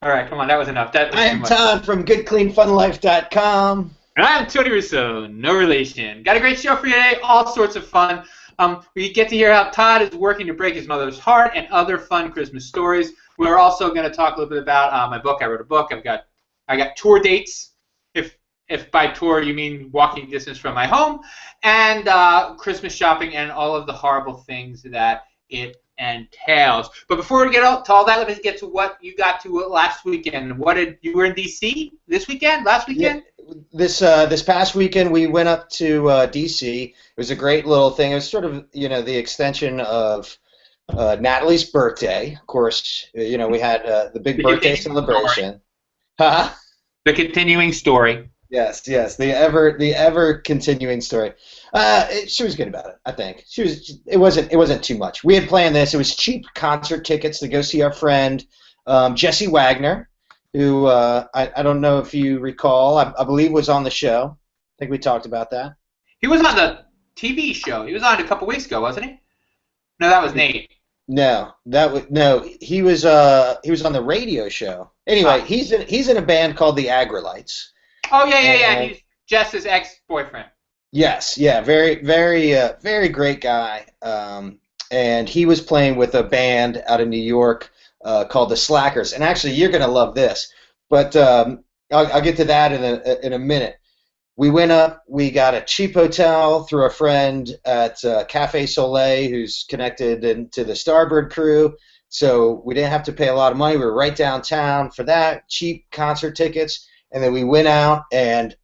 All right, come on, that was enough. That was I too am much. Todd from GoodCleanFunLife.com. And I'm Tony Russo, no relation. Got a great show for you today, all sorts of fun. We get to hear how Todd is working to break his mother's heart and other fun Christmas stories. We're also going to talk a little bit about my book. I wrote a book. I got tour dates, if by tour you mean walking distance from my home, and Christmas shopping and all of the horrible things that it entails. But before we get to all that, let me get to what you got to last weekend. You were in D.C. this weekend? Last Yeah, weekend? this past weekend we went up to DC. It was a great little thing. It was sort of the extension of Natalie's birthday. Of course, we had the big The birthday continuing story. celebration. Huh? The continuing story. Yes, yes, the ever continuing story. She was good about it, I think. It wasn't too much. We had planned this. It was cheap concert tickets to go see our friend Jesse Wagner, who I don't know if you recall. I believe was on the show. I think we talked about that. He was on the TV show. He was on a couple weeks ago, wasn't he? No, that was Nate. No, he was on the radio show. Anyway, Oh, he's in a band called the Agrolites. oh yeah. And He's Jess's ex-boyfriend. yes, yeah, very great guy. And he was playing with a band out of New York called the Slackers. And actually, you're gonna love this, but I'll get to that in a minute. We went up. We got a cheap hotel through a friend at Cafe Soleil, who's connected to the Starbird crew. So we didn't have to pay a lot of money. We were right downtown for that, cheap concert tickets. And then we went out, and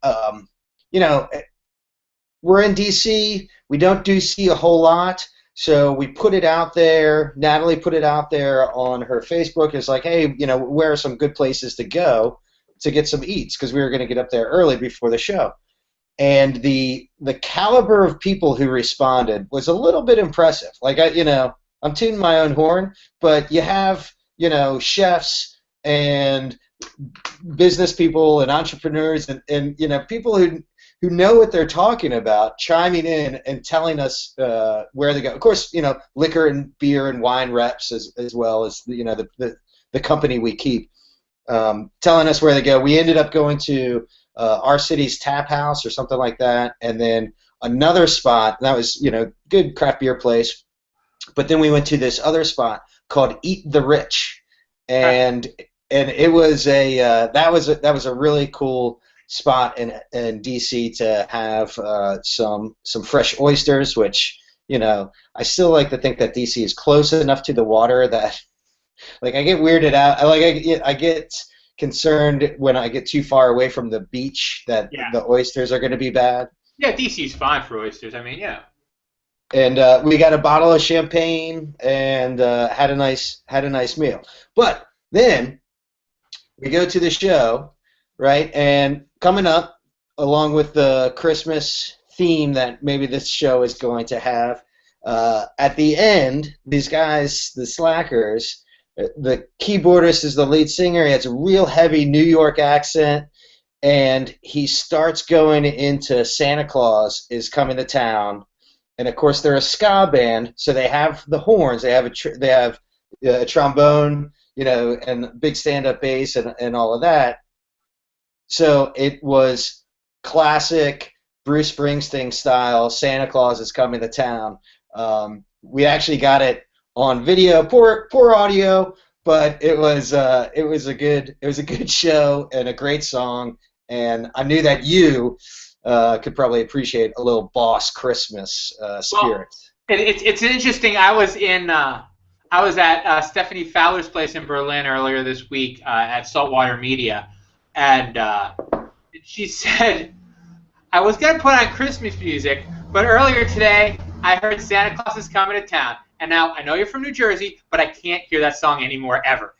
we're in D.C. We don't do see a whole lot, so we put it out there. Natalie put it out there on her Facebook. It's like, hey, where are some good places to go to get some eats? Because we were going to get up there early before the show. And the caliber of people who responded was a little bit impressive. Like, I'm tooting my own horn, but you have, chefs and business people and entrepreneurs and people who know what they're talking about chiming in and telling us where they go. Of course, liquor and beer and wine reps as well as the company we keep telling us where they go. We ended up going to our city's tap house or something like that, and then another spot that was good craft beer place. But then we went to this other spot called Eat the Rich, and it was that was a really cool spot in DC to have some fresh oysters, which I still like to think that DC is close enough to the water that like I get weirded out. I get concerned when I get too far away from the beach that Yeah. the oysters are going to be bad. Yeah, DC's fine for oysters. I mean, yeah. And we got a bottle of champagne and had a nice meal. But then we go to the show, right? And coming up, along with the Christmas theme that maybe this show is going to have, at the end, these guys, the Slackers, the keyboardist is the lead singer. He has a real heavy New York accent, and he starts going into Santa Claus is Coming to Town. And of course, they're a ska band, so they have the horns. They have a trombone, and big stand-up bass and all of that. So it was classic Bruce Springsteen style. Santa Claus is Coming to Town. We actually got it on video, poor audio, but it was a good show and a great song. And I knew that you could probably appreciate a little Boss Christmas spirit. Well, it's interesting. I was at Stephanie Fowler's place in Berlin earlier this week at Saltwater Media, and she said I was gonna put on Christmas music, but earlier today I heard Santa Claus is Coming to Town, and now I know you're from New Jersey, but I can't hear that song anymore ever.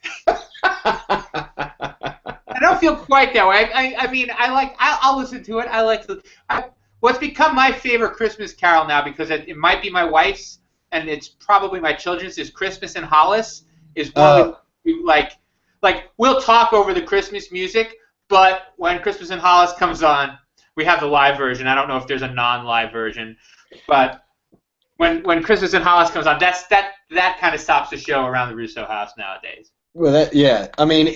I don't feel quite that way. I mean, I'll listen to it. What's become my favorite Christmas carol now, because it might be my wife's, and it's probably my children's, is Christmas in Hollis. Is one we like we'll talk over the Christmas music, but when Christmas in Hollis comes on, we have the live version. I don't know if there's a non-live version, but when Christmas in Hollis comes on, that kind of stops the show around the Russo house nowadays. Well, yeah. I mean,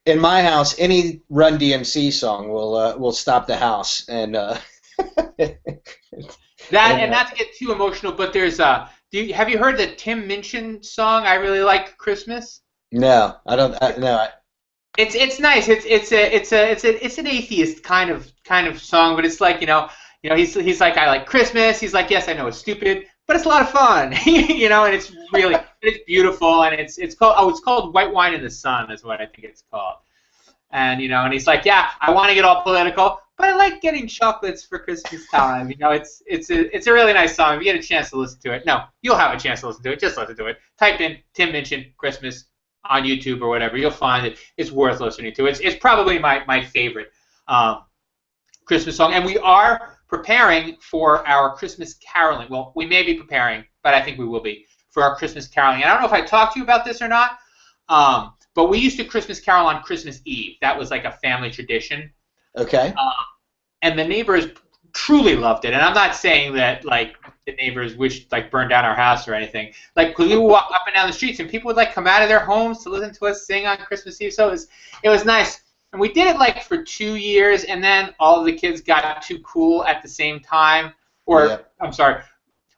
in my house, any Run DMC song will stop the house, and not to get too emotional, but there's have you heard the Tim Minchin song? I really like Christmas. no, I don't. No, It's nice. It's an atheist kind of song, but it's like he's like, I like Christmas. He's like, yes, I know it's stupid, but it's a lot of fun, and it's beautiful, and it's called White Wine in the Sun is what I think it's called, and and he's like, yeah, I want to get all political, but I like getting chocolates for Christmas time. It's a really nice song. If you get a chance to listen to it, no, you'll have a chance to listen to it. Just listen to it. Type in Tim Minchin Christmas on YouTube or whatever. You'll find it. It's worth listening to. It's probably my favorite Christmas song, and we are preparing for our Christmas caroling. Well, we may be preparing, but I think we will be for our Christmas caroling. And I don't know if I talked to you about this or not, but we used to Christmas carol on Christmas Eve. That was like a family tradition. okay. And the neighbors truly loved it. And I'm not saying that like the neighbors wished like burned down our house or anything. Like, because we would walk up and down the streets and people would like come out of their homes to listen to us sing on Christmas Eve. So it was nice. And we did it like for 2 years, and then all of the kids got too cool at the same time. Or Yep. I'm sorry,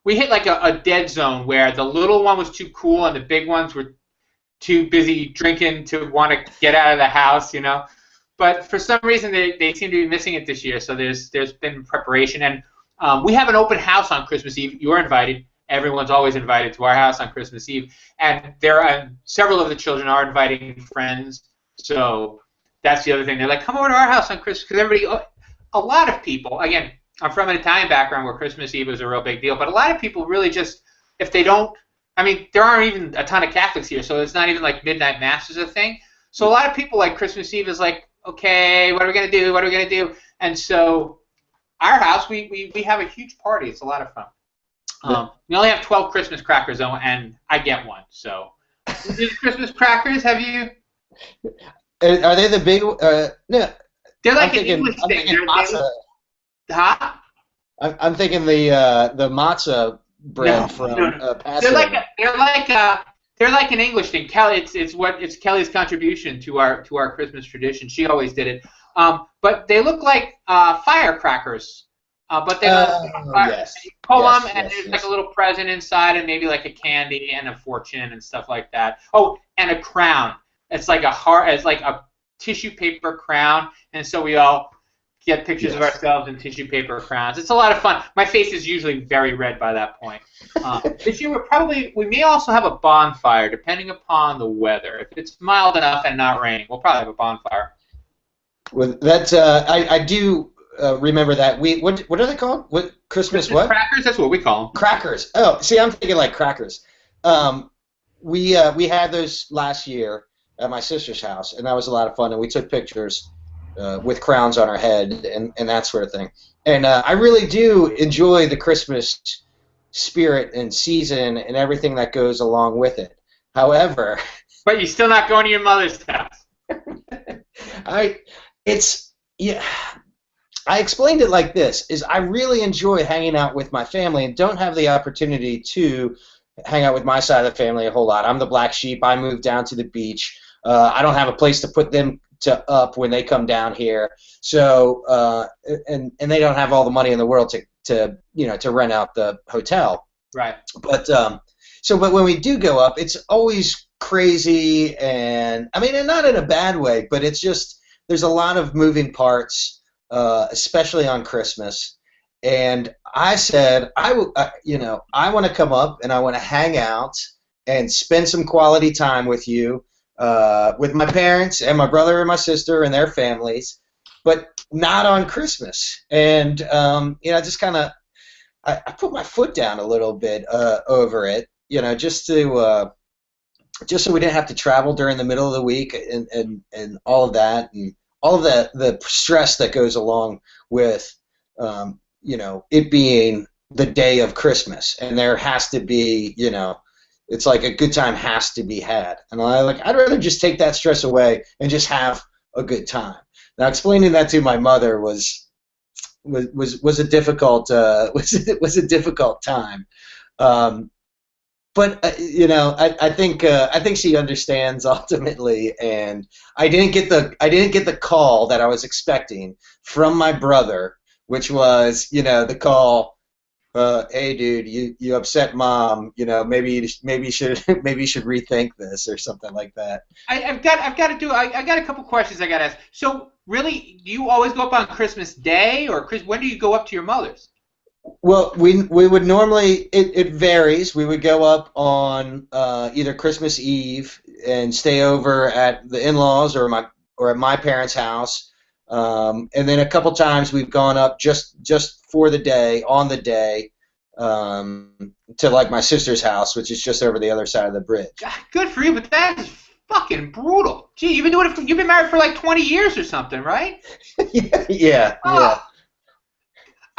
we hit like a dead zone where the little one was too cool and the big ones were too busy drinking to want to get out of the house, But for some reason, they seem to be missing it this year. So there's been preparation, and we have an open house on Christmas Eve. You're invited. Everyone's always invited to our house on Christmas Eve, and several of the children are inviting friends. So that's the other thing. They're like, come over to our house on Christmas, because a lot of people. Again, I'm from an Italian background where Christmas Eve is a real big deal, but a lot of people really just, if they don't, I mean, there aren't even a ton of Catholics here, so it's not even like midnight mass is a thing. So a lot of people like Christmas Eve is like, okay, what are we going to do? What are we going to do? And so our house, we have a huge party. It's a lot of fun. We only have 12 Christmas crackers, though, and I get one. So these Christmas crackers, have you? Are they the big? No. They're like an English thing. Huh? I'm thinking the matzah bread from Passover. They're like an English thing. Kelly, it's Kelly's contribution to our Christmas tradition. She always did it. But they look like firecrackers. But they yes. you pull them, and there's like a little present inside, and maybe like a candy and a fortune and stuff like that. Oh, and a crown. It's like a tissue paper crown, and so we all get pictures of ourselves in tissue paper crowns. It's a lot of fun. My face is usually very red by that point. This year we may also have a bonfire, depending upon the weather. If it's mild enough and not raining, we'll probably have a bonfire. Well, that's I do remember that. What are they called? What Christmas what? Crackers. That's what we call them. Crackers. Oh, see, I'm thinking like crackers. We had those last year at my sister's house, and that was a lot of fun. And we took pictures with crowns on our head and that sort of thing. And I really do enjoy the Christmas spirit and season and everything that goes along with it. However, but you're still not going to your mother's house. I explained it like this: is I really enjoy hanging out with my family and don't have the opportunity to hang out with my side of the family a whole lot. I'm the black sheep. I moved down to the beach. I don't have a place to put them up when they come down here. So and they don't have all the money in the world to rent out the hotel. Right. But but when we do go up, it's always crazy, and I mean, and not in a bad way, but it's just there's a lot of moving parts, especially on Christmas. And I said, I want to come up and I want to hang out and spend some quality time with you, with my parents and my brother and my sister and their families, but not on Christmas. And just kind of, I put my foot down a little bit over it, just so we didn't have to travel during the middle of the week and all of that, and all of the stress that goes along with it being the day of Christmas, and there has to be, it's like a good time has to be had, and I'd rather just take that stress away and just have a good time. Now, explaining that to my mother was a difficult was a difficult time, but I think she understands ultimately, and I didn't get the call that I was expecting from my brother, which was the call. Hey, dude, you upset mom. Maybe you should rethink this or something like that. I've got a couple questions I got to ask. So really, do you always go up on Christmas Day, or when do you go up to your mother's? Well, we would normally, it varies. We would go up on either Christmas Eve and stay over at the in-laws or at my parents' house, and then a couple times we've gone up just for the day, on the day, to like my sister's house, which is just over the other side of the bridge. God, good for you, but that is fucking brutal. Gee, you've been married for like 20 years or something, right? Yeah.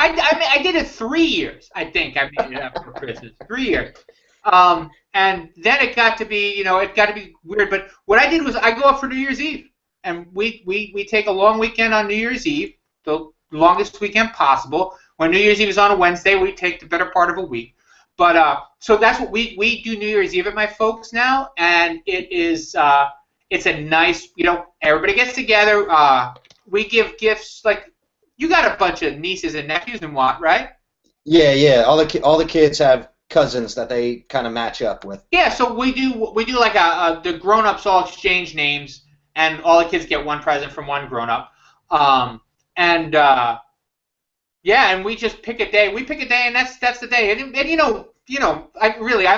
I did it 3 years. I think I made it up for Christmas. 3 years, and then it got to be weird. But what I did was I go up for New Year's Eve, and we take a long weekend on New Year's Eve, the longest weekend possible. When New Year's Eve is on a Wednesday, we take the better part of a week. But so that's what we do New Year's Eve at my folks now, and it's a nice, everybody gets together. We give gifts like. You got a bunch of nieces and nephews and what, right? Yeah. All the kids have cousins that they kind of match up with. Yeah, so we do like the grown-ups all exchange names, and all the kids get one present from one grown-up. And we just pick a day. We pick a day, and that's the day. And I'm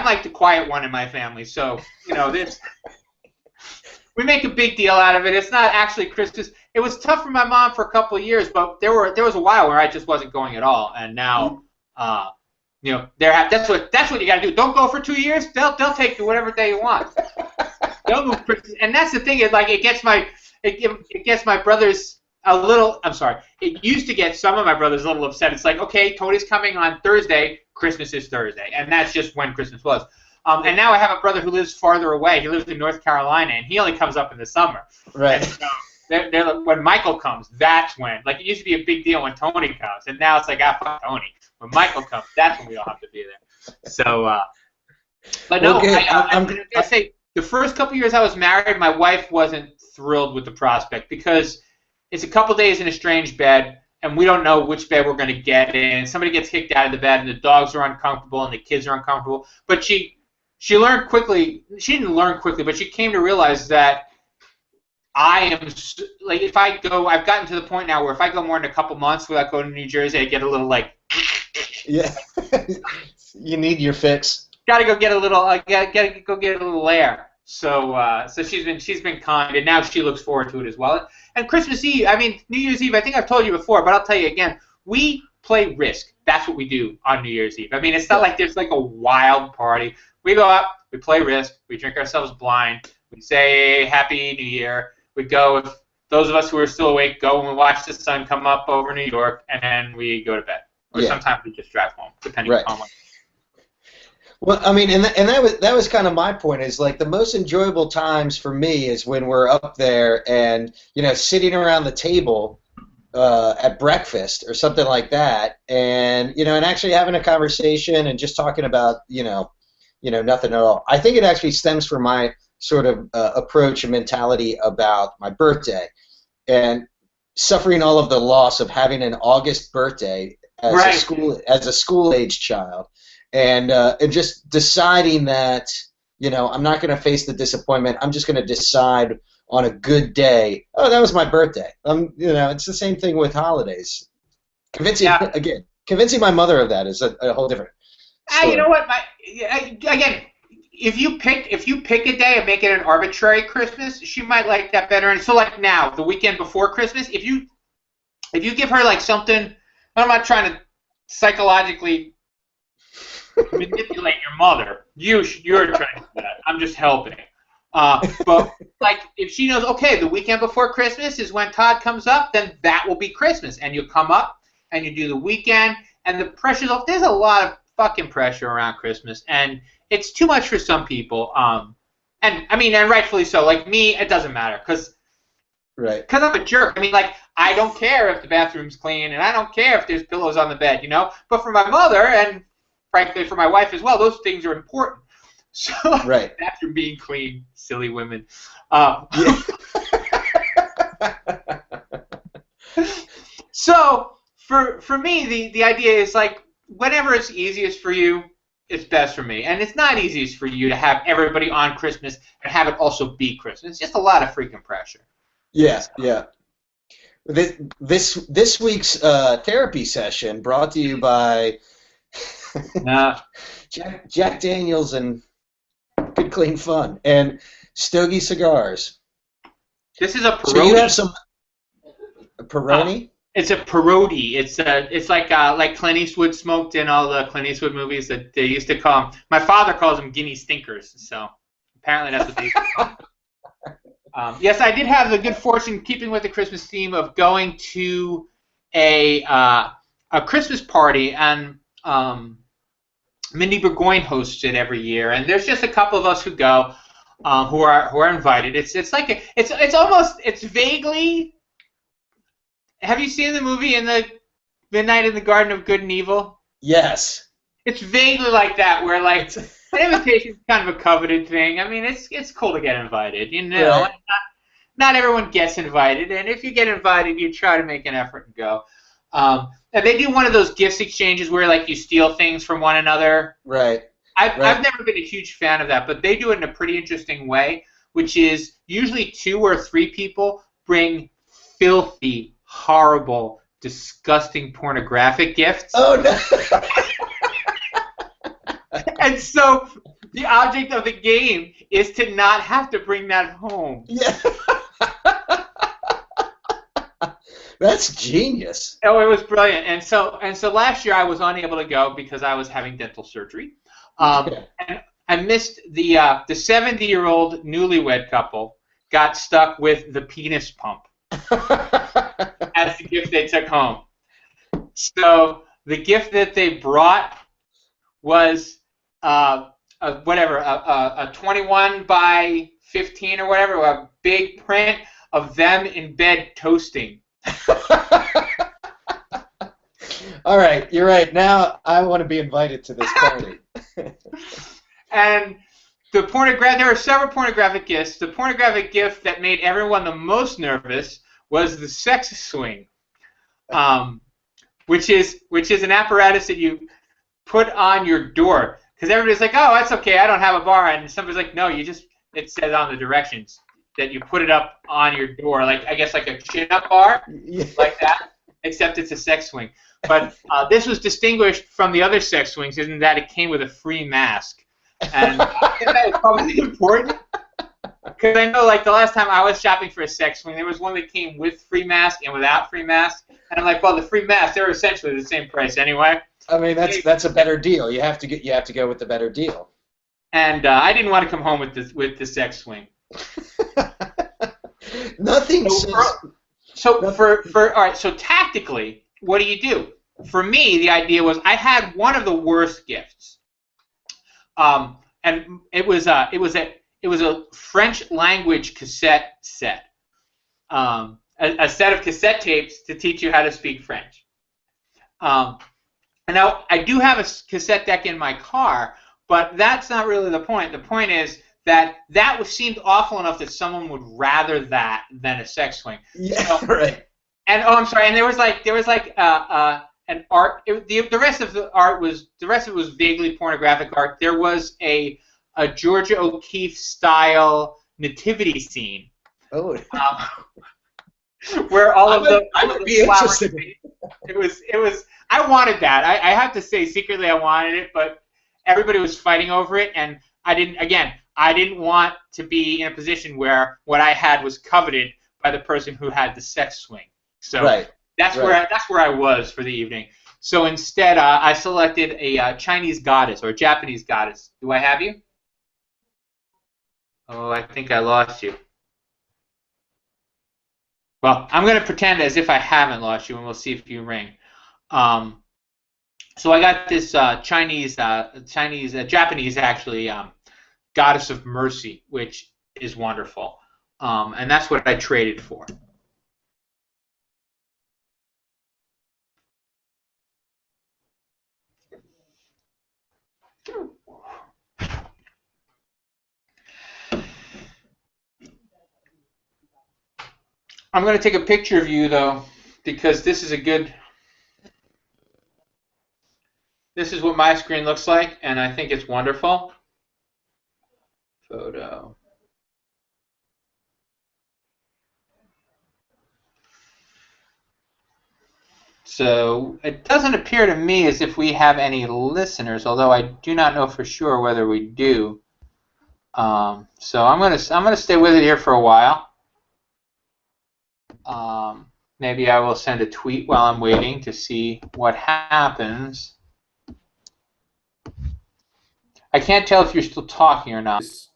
like the quiet one in my family, so this. We make a big deal out of it. It's not actually Christmas. It was tough for my mom for a couple of years, but there was a while where I just wasn't going at all, and now, that's what you got to do. Don't go for 2 years. They'll take you whatever day you want. They'll move Christmas, and that's the thing. It gets my brothers a little. I'm sorry. It used to get some of my brothers a little upset. It's like, okay, Tony's coming on Thursday. Christmas is Thursday, and that's just when Christmas was. And now I have a brother who lives farther away. He lives in North Carolina, and he only comes up in the summer. Right. And so when Michael comes, that's when. Like, it used to be a big deal when Tony comes, and now it's like, fuck Tony. When Michael comes, that's when we all have to be there. So, but no, I'm going to say, the first couple years I was married, my wife wasn't thrilled with the prospect because it's a couple days in a strange bed, and we don't know which bed we're going to get in. Somebody gets kicked out of the bed, and the dogs are uncomfortable, and the kids are uncomfortable. But she learned quickly. She didn't learn quickly, but she came to realize that I am like I've gotten to the point now where if I go more than a couple months without going to New Jersey, I get a little like. Yeah. You need your fix. Got to go get a little. Gotta go get a little air. So she's been kind, and now she looks forward to it as well. And Christmas Eve, New Year's Eve. I think I've told you before, but I'll tell you again. We play Risk. That's what we do on New Year's Eve. It's not like there's like a wild party. We go up, we play Risk, we drink ourselves blind, we say Happy New Year. We go, if those of us who are still awake, go and we watch the sun come up over New York, and then we go to bed. Or sometimes we just drive home, depending on what. Well, and that was kind of my point, is like the most enjoyable times for me is when we're up there and, sitting around the table at breakfast or something like that, and, and actually having a conversation and just talking about, nothing at all. I think it actually stems from my sort of approach and mentality about my birthday and suffering all of the loss of having an August birthday as a school-age child, and just deciding that I'm not going to face the disappointment. I'm just going to decide on a good day. Oh, that was my birthday. It's the same thing with holidays. Convincing my mother of that is a whole different. You know what? Again, if you pick a day and make it an arbitrary Christmas, she might like that better. And so, like now, the weekend before Christmas, if you give her like something, I'm not trying to psychologically manipulate your mother. You're trying to do that. I'm just helping. But like, if she knows, okay, the weekend before Christmas is when Todd comes up, then that will be Christmas, and you'll come up and you do the weekend, and the pressure's off. There's a lot of fucking pressure around Christmas, and it's too much for some people. And rightfully so. Like me, it doesn't matter because I'm a jerk. I don't care if the bathroom's clean, and I don't care if there's pillows on the bed, But for my mother, and frankly for my wife as well, those things are important. So Right. after being clean, silly women. Yeah. So for me, the idea is like whatever is easiest for you, it's best for me. And it's not easiest for you to have everybody on Christmas and have it also be Christmas. It's just a lot of freaking pressure. Yeah. Yeah. This week's therapy session brought to you by Nah, Jack Daniels and Good Clean Fun and Stogie Cigars. this is a So you have parody. some Peroni? It's a parody. It's like Clint Eastwood smoked in all the Clint Eastwood movies that they used to call them. My father calls them guinea stinkers. So apparently that's what they used to call them. Yes, I did have the good fortune, keeping with the Christmas theme, of going to a Christmas party, and Mindy Burgoyne hosts it every year. And there's just a couple of us who go, who are invited. It's vaguely. Have you seen the movie in the Midnight in the Garden of Good and Evil? Yes. It's vaguely like that, where like an invitation is kind of a coveted thing. I mean, it's cool to get invited, you know. Right. Not everyone gets invited, and if you get invited, you try to make an effort and go. And they do one of those gifts exchanges where like you steal things from one another. Right. I've never been a huge fan of that, but they do it in a pretty interesting way, which is usually 2 or 3 people bring filthy, horrible, disgusting pornographic gifts. Oh no. And so the object of the game is to not have to bring that home. Yeah. That's genius. Oh, it was brilliant. And so last year I was unable to go because I was having dental surgery. And I missed the 70-year-old newlywed couple got stuck with the penis pump as the gift they took home. So the gift that they brought was a 21 by 15 or whatever, a big print of them in bed toasting. All right, you're right. Now I want to be invited to this party. And there are several pornographic gifts. The pornographic gift that made everyone the most nervous was the sex swing, which is an apparatus that you put on your door. Because everybody's like, oh, that's okay, I don't have a bar. And somebody's like, no, it says on the directions that you put it up on your door, like I guess like a chin-up bar, like that, except it's a sex swing. But this was distinguished from the other sex swings in that it came with a free mask. And I think that was probably important. Because I know, like, the last time I was shopping for a sex swing, there was one that came with free mask and without free mask. And I'm like, well, the free mask, they were essentially the same price anyway. I mean, that's a better deal. You have to go with the better deal. And I didn't want to come home with the sex swing. Nothing. All right. So tactically, what do? For me, the idea was I had one of the worst gifts, and it was a French language cassette set, a set of cassette tapes to teach you how to speak French. And now I do have a cassette deck in my car, but that's not really the point. The point is that seemed awful enough that someone would rather that than a sex swing. Yeah, so, right. And I'm sorry. And there was an art. The rest of it was vaguely pornographic art. There was a Georgia O'Keeffe style nativity scene. Oh. Where all of the flowers. It was. I wanted that. I have to say, secretly, I wanted it, but everybody was fighting over it, and I didn't want to be in a position where what I had was coveted by the person who had the sex swing. So that's where I was for the evening. So instead, I selected a Chinese goddess or a Japanese goddess. Do I have you? Oh, I think I lost you. Well, I'm going to pretend as if I haven't lost you, and we'll see if you ring. So I got this Japanese actually, goddess of mercy, which is wonderful, and that's what I traded for. I'm going to take a picture of you, though, because this is this is what my screen looks like, and I think it's wonderful. Photo. So it doesn't appear to me as if we have any listeners, although I do not know for sure whether we do. So I'm gonna stay with it here for a while. Maybe I will send a tweet while I'm waiting to see what happens. I can't tell if you're still talking or not. It's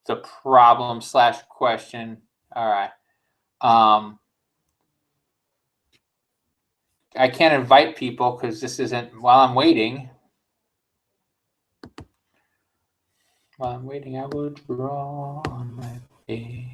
the problem / question. All right. I can't invite people because this isn't while I'm waiting. While I'm waiting, I will draw on my page.